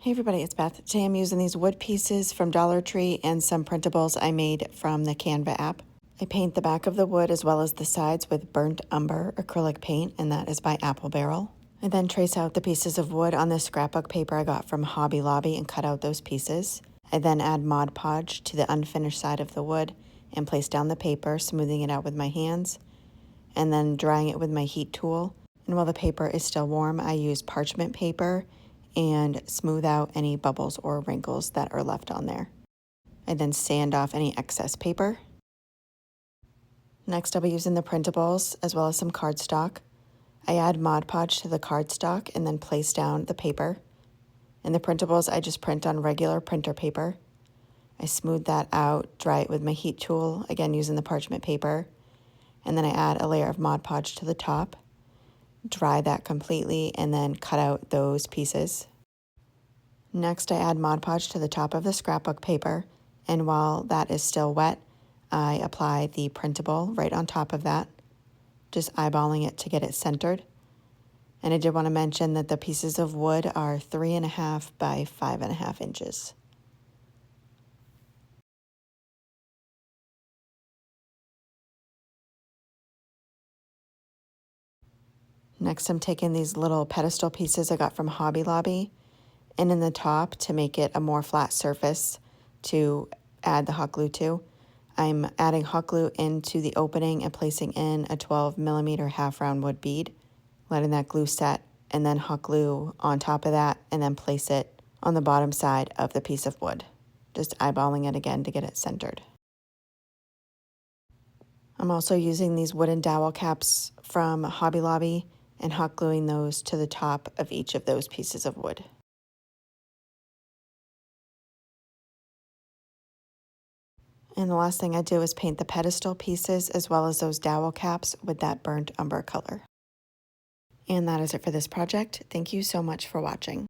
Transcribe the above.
Hey everybody, it's Beth. Today I'm using these wood pieces from Dollar Tree and some printables I made from the Canva app. I paint the back of the wood as well as the sides with burnt umber acrylic paint, and that is by Apple Barrel. I then trace out the pieces of wood on this scrapbook paper I got from Hobby Lobby and cut out those pieces. I then add Mod Podge to the unfinished side of the wood and place down the paper, smoothing it out with my hands, and then drying it with my heat tool. And while the paper is still warm, I use parchment paper and smooth out any bubbles or wrinkles that are left on there. I then sand off any excess paper. Next, I'll be using the printables as well as some cardstock. I add Mod Podge to the cardstock and then place down the paper. In the printables, I just print on regular printer paper. I smooth that out, dry it with my heat tool, again using the parchment paper, and then I add a layer of Mod Podge to the top. Dry that completely and then cut out those pieces. Next, I add Mod Podge to the top of the scrapbook paper, and while that is still wet, I apply the printable right on top of that, just eyeballing it to get it centered. And I did want to mention that the pieces of wood are 3.5 by 5.5 inches. Next, I'm taking these little pedestal pieces I got from Hobby Lobby, and in the top, to make it a more flat surface to add the hot glue to, I'm adding hot glue into the opening and placing in a 12mm half round wood bead, letting that glue set, and then hot glue on top of that, and then place it on the bottom side of the piece of wood, just eyeballing it again to get it centered. I'm also using these wooden dowel caps from Hobby Lobby and hot gluing those to the top of each of those pieces of wood. And the last thing I do is paint the pedestal pieces as well as those dowel caps with that burnt umber color. And that is it for this project. Thank you so much for watching.